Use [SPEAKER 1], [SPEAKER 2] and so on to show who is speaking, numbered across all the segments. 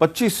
[SPEAKER 1] 25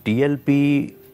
[SPEAKER 2] TLP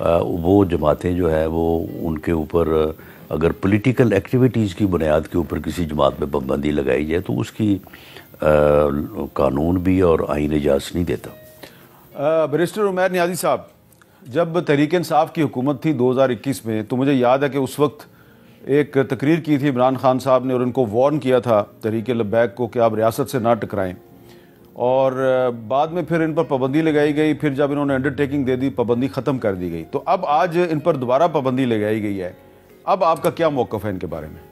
[SPEAKER 2] وہ جماعتیں جو ہے وہ ان کے اوپر اگر پولیٹیکل ایکٹیویٹیز کی بنیاد کے اوپر کسی جماعت پہ پابندی لگائی جائے تو اس کی قانون بھی اور آئین اجازت نہیں دیتا۔
[SPEAKER 1] بیرسٹر عمیر نیازی صاحب، جب تحریک انصاف کی حکومت تھی 2021 میں، تو مجھے یاد ہے کہ اس وقت ایک تقریر کی تھی عمران خان صاحب نے اور ان کو وارن کیا تھا تحریک لبیک کو کہ آپ ریاست سے نہ ٹکرائیں، اور بعد میں پھر ان پر پابندی لگائی گئی، پھر جب انہوں نے انڈرٹیکنگ دے دی پابندی ختم کر دی گئی، تو اب آج ان پر دوبارہ پابندی لگائی گئی ہے، اب آپ کا کیا موقف ہے ان کے بارے میں؟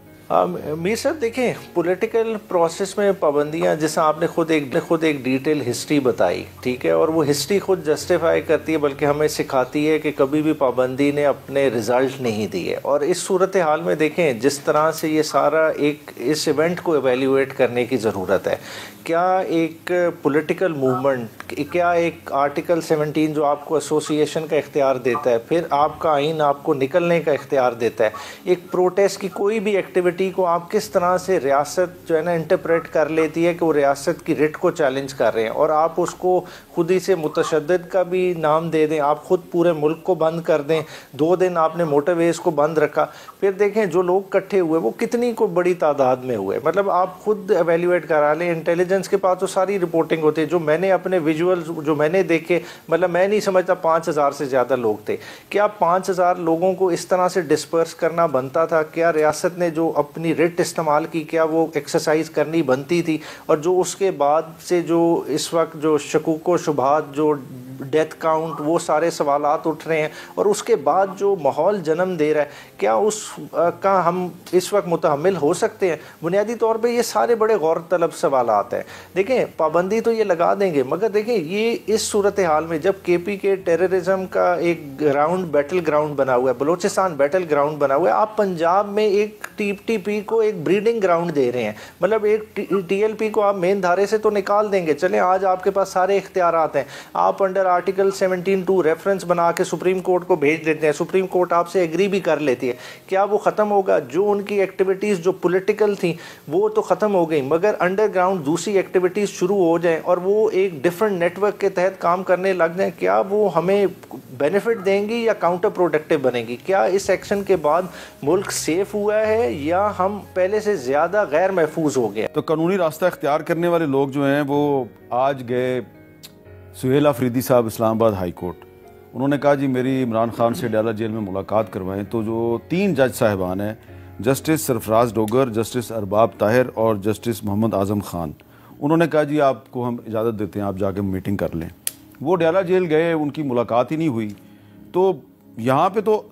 [SPEAKER 3] میر صاحب دیکھیں، پولیٹیکل پروسیس میں پابندیاں، جیسا آپ نے خود ایک ڈیٹیل ہسٹری بتائی، ٹھیک ہے، اور وہ ہسٹری خود جسٹیفائی کرتی ہے، بلکہ ہمیں سکھاتی ہے کہ کبھی بھی پابندی نے اپنے رزلٹ نہیں دیے۔ اور اس صورتحال میں دیکھیں جس طرح سے یہ سارا اس ایونٹ کو ایویلیویٹ کرنے کی ضرورت ہے، کیا ایک پولیٹیکل موومنٹ، کیا ایک آرٹیکل 17 جو آپ کو ایسوسیشن کا اختیار دیتا ہے، پھر آپ کا آئین آپ کو نکلنے کا اختیار دیتا ہے، ایک پروٹیسٹ کی کوئی بھی ایکٹیویٹی کو آپ کس طرح سے ریاست جو ہے نا انٹرپریٹ کر لیتی ہے کہ وہ ریاست کی رٹ کو چیلنج کر رہے ہیں، اور آپ اس کو خود ہی سے متشدد کا بھی نام دے دیں، آپ خود پورے ملک کو بند کر دیں، 2 دن آپ نے موٹر ویز کو بند رکھا، پھر دیکھیں جو لوگ کٹھے ہوئے وہ کتنی کو بڑی تعداد میں ہوئے، مطلب آپ خود ایویلیویٹ کرا لیں، انٹیلیجنس کے پاس تو ساری رپورٹنگ ہوتی ہے، جو میں نے اپنے ویژولز جو میں نے دیکھے، مطلب میں نہیں سمجھتا 5000 سے زیادہ لوگ تھے، کیا 5000 لوگوں کو اس طرح سے ڈسپرس کرنا بنتا تھا؟ کیا ریاست نے جو اپنی رٹ استعمال کی کیا وہ ایکسرسائز کرنی بنتی تھی؟ اور جو اس کے بعد سے جو اس وقت جو شکوک و شبہات، جو ڈیتھ کاؤنٹ، وہ سارے سوالات اٹھ رہے ہیں، اور اس کے بعد جو ماحول جنم دے رہا ہے، کیا اس کا ہم اس وقت متحمل ہو سکتے ہیں؟ بنیادی طور پہ یہ سارے بڑے غور طلب سوالات ہیں۔ دیکھیں پابندی تو یہ لگا دیں گے، مگر دیکھیں یہ اس صورتحال میں جب کے پی کے ٹیررزم کا ایک بیٹل گراؤنڈ بنا ہوا ہے، بلوچستان بیٹل گراؤنڈ بنا ہوا ہے، آپ پنجاب میں ایک ٹی پی کو ایک بریڈنگ گراؤنڈ دے رہے ہیں، مطلب ایک ٹی ایل پی کو آپ مین دھارے سے تو نکال دیں گے، چلیں آج آپ کے پاس سارے اختیارات ہیں، آپ انڈر آرٹیکل 17(2) ریفرنس بنا کے سپریم کورٹ کو بھیج دیتے ہیں، سپریم کورٹ آپ سے ایگری بھی کر لیتی ہے، کیا وہ ختم ہوگا؟ جو ان کی ایکٹیویٹیز جو پولیٹیکل تھیں وہ تو ختم ہو گئی، مگر انڈر گراؤنڈ دوسری ایکٹیویٹیز شروع ہو جائیں اور وہ ایک ڈیفرنٹ نیٹ ورک کے تحت کام کرنے لگ جائیں، کیا وہ ہمیں بینیفٹ دیں گی یا کاؤنٹر پروڈکٹیو بنیں گی؟ کیا اس ایکشن کے بعد ملک سیف ہوا ہے یا ہم پہلے سے زیادہ غیر محفوظ ہو گئے؟
[SPEAKER 1] تو قانونی راستہ اختیار کرنے والے لوگ جو ہیں وہ آج گئے سہیل آفریدی صاحب اسلام آباد ہائی کورٹ، انہوں نے کہا جی میری عمران خان سے ڈیالہ جیل میں ملاقات کروائیں، تو جو 3 جج صاحبان ہیں، جسٹس سرفراز ڈوگر، جسٹس ارباب طاہر اور جسٹس محمد اعظم خان، انہوں نے کہا جی آپ کو ہم اجازت دیتے ہیں آپ جا کے میٹنگ کر لیں۔ وہ ڈیالہ جیل گئے، ان کی ملاقات ہی نہیں ہوئی، تو یہاں پہ تو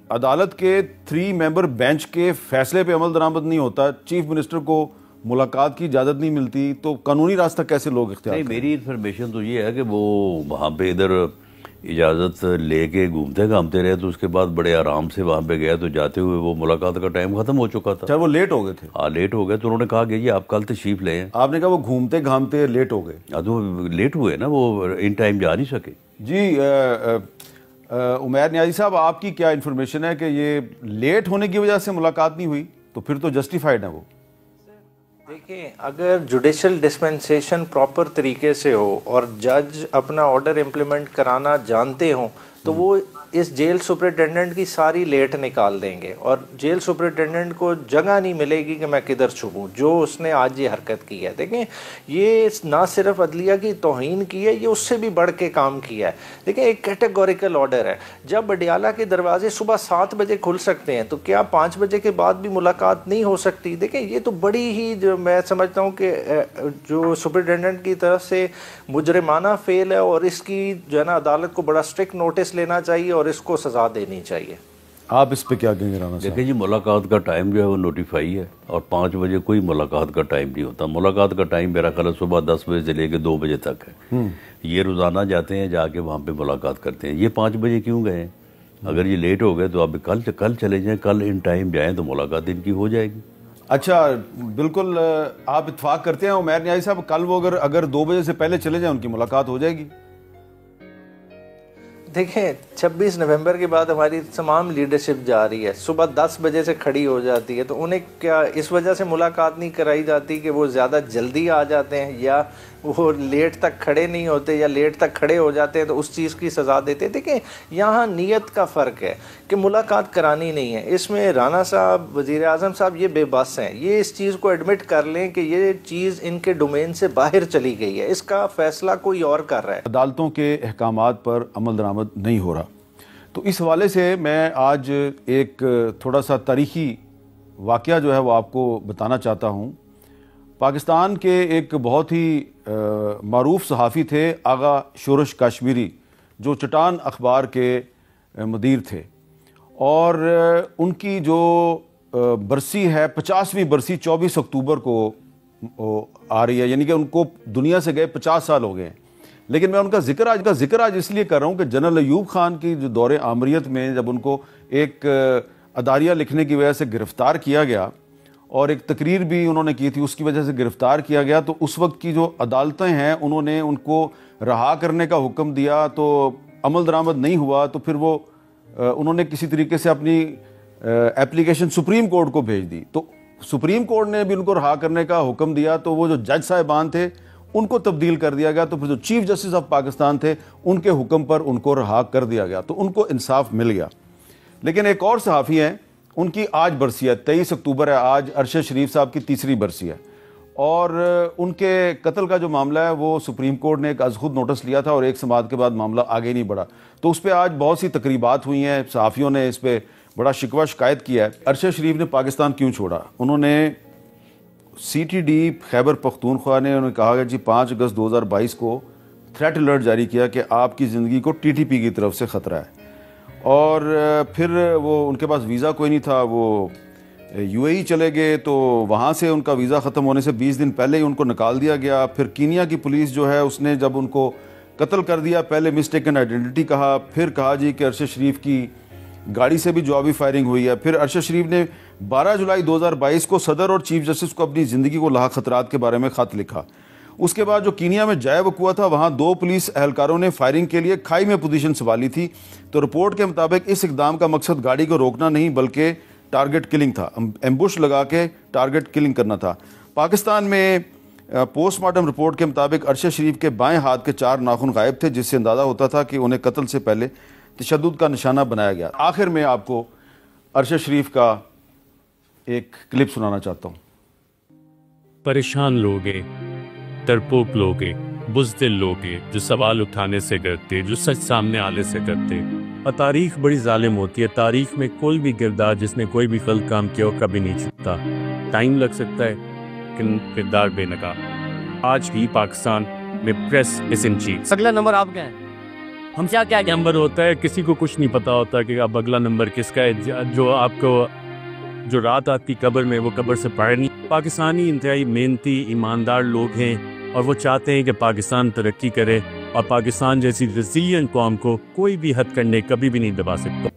[SPEAKER 1] عدالت کے 3 ممبر بینچ کے فیصلے پہ عمل درآمد نہیں ہوتا، چیف منسٹر کو ملاقات کی اجازت نہیں ملتی، تو قانونی راستہ کیسے لوگ اختیار کریں؟
[SPEAKER 2] میری انفارمیشن تو یہ ہے کہ وہ وہاں پہ ادھر اجازت لے کے گھومتے گھامتے رہے، تو اس کے بعد بڑے آرام سے وہاں پہ گیا، تو جاتے ہوئے وہ ملاقات کا ٹائم ختم ہو چکا تھا۔
[SPEAKER 1] اچھا وہ لیٹ ہو گئے تھے؟
[SPEAKER 2] ہاں لیٹ ہو گئے، تو انہوں نے کہا کہ جی آپ کل تشریف لیں۔
[SPEAKER 1] آپ نے کہا وہ گھومتے گھامتے لیٹ ہو گئے؟
[SPEAKER 2] ہاں تو لیٹ ہوئے نا، وہ ان ٹائم جا نہیں سکے۔
[SPEAKER 1] جی عمیر نیازی صاحب، آپ کی کیا انفارمیشن ہے کہ یہ لیٹ ہونے کی وجہ سے ملاقات نہیں ہوئی؟ تو پھر تو جسٹیفائڈ ہے وہ۔
[SPEAKER 3] دیکھیں اگر جوڈیشل ڈسپنسیشن پراپر طریقے سے ہو اور جج اپنا آرڈر امپلیمنٹ کرانا جانتے ہوں تو وہ اس جیل سپرنٹینڈنٹ کی ساری لیٹ نکال دیں گے، اور جیل سپرنٹینڈنٹ کو جگہ نہیں ملے گی کہ میں کدھر چھپوں، جو اس نے آج یہ حرکت کی ہے۔ دیکھیں یہ نہ صرف عدلیہ کی توہین کی ہے، یہ اس سے بھی بڑھ کے کام کیا ہے۔ دیکھیں ایک کیٹیگوریکل آرڈر ہے، جب اڈیالہ کے دروازے صبح 7 بجے کھل سکتے ہیں تو کیا 5 بجے کے بعد بھی ملاقات نہیں ہو سکتی؟ دیکھیں یہ تو بڑی ہی جو میں سمجھتا ہوں کہ جو سپرنٹینڈنٹ کی طرف سے مجرمانہ فیل ہے، اور اس کی جو ہے نا عدالت کو بڑا اسٹرکٹ نوٹس لینا چاہیے اور اس کو سزا دینی چاہیے۔
[SPEAKER 1] آپ اس پہ کیا کہیں گے رانا صاحب؟
[SPEAKER 2] دیکھیں جی ملاقات کا ٹائم جو ہے وہ نوٹیفائی ہے، اور 5 بجے کوئی ملاقات کا ٹائم نہیں ہوتا۔ ملاقات کا ٹائم میرا خیال ہے صبح 10 بجے سے لے کے 2 بجے تک ہے۔ یہ روزانہ جاتے ہیں، جا کے وہاں پہ ملاقات کرتے ہیں۔ یہ 5 بجے کیوں گئے ہیں؟ اگر یہ لیٹ ہو گئے تو آپ کل چلے جائیں، کل ان ٹائم جائیں تو ملاقات ان کی ہو جائے گی۔
[SPEAKER 1] اچھا بالکل آپ اتفاق کرتے ہیں عمیر نیازی صاحب، کل وہ اگر 2 بجے سے پہلے چلے جائیں ان کی ملاقات ہو جائے گی؟
[SPEAKER 3] دیکھیں 26 نومبر کے بعد ہماری تمام لیڈرشپ جا رہی ہے، صبح 10 بجے سے کھڑی ہو جاتی ہے، تو انہیں کیا اس وجہ سے ملاقات نہیں کرائی جاتی کہ وہ زیادہ جلدی آ جاتے ہیں یا وہ لیٹ تک کھڑے نہیں ہوتے یا لیٹ تک کھڑے ہو جاتے ہیں تو اس چیز کی سزا دیتے ہیں؟ دیکھیں یہاں نیت کا فرق ہے کہ ملاقات کرانی نہیں ہے۔ اس میں رانا صاحب، وزیر اعظم صاحب یہ بے بس ہیں، یہ اس چیز کو ایڈمٹ کر لیں کہ یہ چیز ان کے ڈومین سے باہر چلی گئی ہے، اس کا فیصلہ کوئی اور کر رہا ہے۔
[SPEAKER 1] عدالتوں کے احکامات پر عمل درآمد نہیں ہو رہا، تو اس حوالے سے میں آج ایک تھوڑا سا تاریخی واقعہ جو ہے وہ آپ کو بتانا چاہتا ہوں۔ پاکستان کے ایک بہت ہی معروف صحافی تھے آغا شورش کاشمیری، جو چٹان اخبار کے مدیر تھے، اور ان کی جو برسی ہے 50ویں برسی 24 اکتوبر کو آ رہی ہے، یعنی کہ ان کو دنیا سے گئے 50 سال ہو گئے ہیں۔ لیکن میں ان کا ذکر آج اس لیے کر رہا ہوں کہ جنرل ایوب خان کی جو دور آمریت میں جب ان کو ایک اداریہ لکھنے کی وجہ سے گرفتار کیا گیا اور ایک تقریر بھی انہوں نے کی تھی، اس کی وجہ سے گرفتار کیا گیا، تو اس وقت کی جو عدالتیں ہیں انہوں نے ان کو رہا کرنے کا حکم دیا، تو عمل درآمد نہیں ہوا، تو پھر وہ انہوں نے کسی طریقے سے اپنی اپلیکیشن سپریم کورٹ کو بھیج دی، تو سپریم کورٹ نے بھی ان کو رہا کرنے کا حکم دیا، تو وہ جو جج صاحبان تھے ان کو تبدیل کر دیا گیا، تو پھر جو چیف جسٹس آف پاکستان تھے ان کے حکم پر ان کو رہا کر دیا گیا، تو ان کو انصاف مل گیا۔ لیکن ایک اور صحافی ہیں، ان کی آج برسی ہے، 23 اکتوبر ہے آج، ارشد شریف صاحب کی تیسری برسی ہے، اور ان کے قتل کا جو معاملہ ہے وہ سپریم کورٹ نے ایک از خود نوٹس لیا تھا اور ایک سماعت کے بعد معاملہ آگے نہیں بڑھا، تو اس پہ آج بہت سی تقریبات ہوئی ہیں، صحافیوں نے اس پہ بڑا شکوہ شکایت کیا ہے۔ ارشد شریف نے پاکستان کیوں چھوڑا؟ انہوں نے C T D Khyber Pakhtunkhwa نے انہوں نے کہا کہ جی 5 اگست 2022 کو تھریٹ الرٹ جاری کیا کہ آپ کی زندگی کو ٹی ٹی پی کی طرف سے خطرہ ہے، اور پھر وہ ان کے پاس ویزا کوئی نہیں تھا، وہ یو اے ای چلے گئے، تو وہاں سے ان کا ویزا ختم ہونے سے 20 دن پہلے ہی ان کو نکال دیا گیا۔ پھر کینیا کی پولیس جو ہے اس نے جب ان کو قتل کر دیا، پہلے مسٹیکن آئیڈینٹی کہا، پھر کہا جی کہ ارشد شریف کی گاڑی سے بھی جوابی فائرنگ ہوئی ہے۔ پھر ارشد شریف نے 12 جولائی 2022 کو صدر اور چیف جسٹس کو اپنی زندگی کو لاحق خطرات کے بارے میں خط لکھا۔ اس کے بعد جو کینیا میں جائے وقوع تھا، وہاں 2 پولیس اہلکاروں نے فائرنگ کے لیے کھائی میں پوزیشن سنبھالی تھی، تو رپورٹ کے مطابق اس اقدام کا مقصد گاڑی کو روکنا نہیں بلکہ ٹارگٹ کلنگ تھا، ایمبوش لگا کے ٹارگٹ کلنگ کرنا تھا۔ پاکستان میں پوسٹ مارٹم رپورٹ کے مطابق ارشد شریف کے بائیں ہاتھ کے 4 ناخن غائب تھے، جس سے اندازہ ہوتا تھا کہ انہیں قتل سے پہلے تشدد کا نشانہ بنایا گیا۔ آخر میں آپ کو ارشد شریف کا ایک کلپ سنانا چاہتا ہوں۔
[SPEAKER 4] پریشان لوگ ہیں، ڈرپوک لوگ ہیں، بزدل لوگ ہیں، جو سوال اٹھانے سے ڈرتے، جو سچ سامنے آنے سے ڈرتے۔ اور تاریخ بڑی ظالم ہوتی ہے، تاریخ میں کوئی بھی کردار جس نے کوئی بھی غلط کام کیا ہو کبھی نہیں چھپتا، ٹائم لگ سکتا ہے لیکن کردار بے نقاب۔ آج بھی پاکستان میں پریس از ان چیف۔
[SPEAKER 5] اگلا نمبر آپ کا ہے، ہم کیا
[SPEAKER 4] نمبر ہوتا ہے، کسی کو کچھ نہیں پتا ہوتا کہ اب اگلا نمبر کس کا ہے۔ جو آپ کو جو رات آتی قبر میں، وہ قبر سے باہر نہیں۔ پاکستانی انتہائی محنتی ایماندار لوگ ہیں اور وہ چاہتے ہیں کہ پاکستان ترقی کرے، اور پاکستان جیسی ریزیلینٹ قوم کو کوئی بھی حد کرنے کبھی بھی نہیں دبا سکتا۔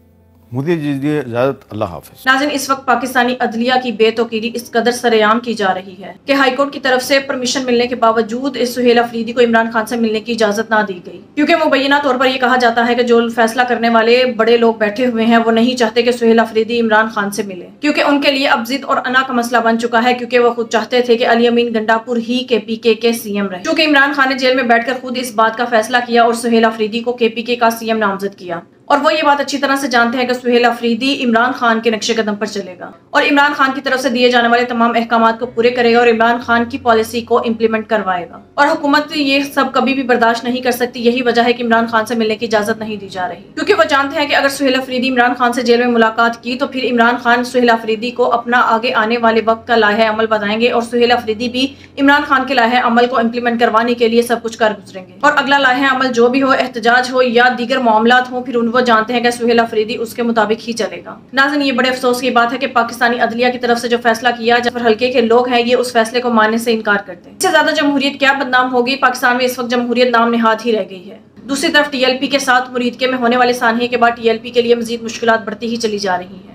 [SPEAKER 1] مجھے دیجیے اجازت، اللہ حافظ۔
[SPEAKER 6] ناظرین، اس وقت پاکستانی عدلیہ کی بے توقیری اس قدر سرعام کی جا رہی ہے کہ ہائی کورٹ کی طرف سے پرمیشن ملنے کے باوجود سہیل افریدی کو عمران خان سے ملنے کی اجازت نہ دی گئی، کیونکہ مبینہ طور پر یہ کہا جاتا ہے کہ جو فیصلہ کرنے والے بڑے لوگ بیٹھے ہوئے ہیں وہ نہیں چاہتے کہ سہیل افریدی عمران خان سے ملے، کیونکہ ان کے لیے اب ضد اور انا کا مسئلہ بن چکا ہے، کیونکہ وہ خود چاہتے تھے کہ علی امین گنڈاپور ہی کے پی کے سی ایم رہے، کیونکہ عمران خان نے جیل میں بیٹھ کر خود اس بات کا فیصلہ کیا اور سہیل افریدی کو کے پی کے کا سی ایم نامزد کیا، اور وہ یہ بات اچھی طرح سے جانتے ہیں کہ سہیل افریدی عمران خان کے نقش قدم پر چلے گا اور عمران خان کی طرف سے دیے جانے والے تمام احکامات کو پورے کرے گا اور عمران خان کی پالیسی کو امپلیمنٹ کروائے گا، اور حکومت یہ سب کبھی بھی برداشت نہیں کر سکتی۔ یہی وجہ ہے کہ عمران خان سے ملنے کی اجازت نہیں دی جا رہی، کیونکہ وہ جانتے ہیں کہ اگر سہیل افریدی عمران خان سے جیل میں ملاقات کی تو پھر عمران خان سہیل افریدی کو اپنا آگے آنے والے وقت کا لائحہ عمل بتائیں گے، اور سہیل افریدی بھی عمران خان کے لائحہ عمل کو امپلیمنٹ کروانے کے لیے سب کچھ کر گزریں گے، اور اگلا لائحہ عمل جو بھی ہو، احتجاج ہو یا دیگر معاملات ہوں، پھر وہ جانتے ہیں کہ سہیل افریدی اس کے مطابق ہی چلے گا۔ ناظرین، یہ بڑے افسوس کی بات ہے کہ پاکستانی عدلیہ کی طرف سے جو فیصلہ کیا جعفر حلقے کے لوگ ہیں، یہ اس فیصلے کو ماننے سے انکار کرتے ہیں۔ اس سے زیادہ جمہوریت کیا بدنام ہوگی؟ پاکستان میں اس وقت جمہوریت نام نہاد ہی رہ گئی ہے۔ دوسری طرف ٹی ایل پی کے ساتھ مرید کے میں ہونے والے سانحے کے بعد ٹی ایل پی کے لیے مزید مشکلات بڑھتی ہی چلی جا رہی ہیں۔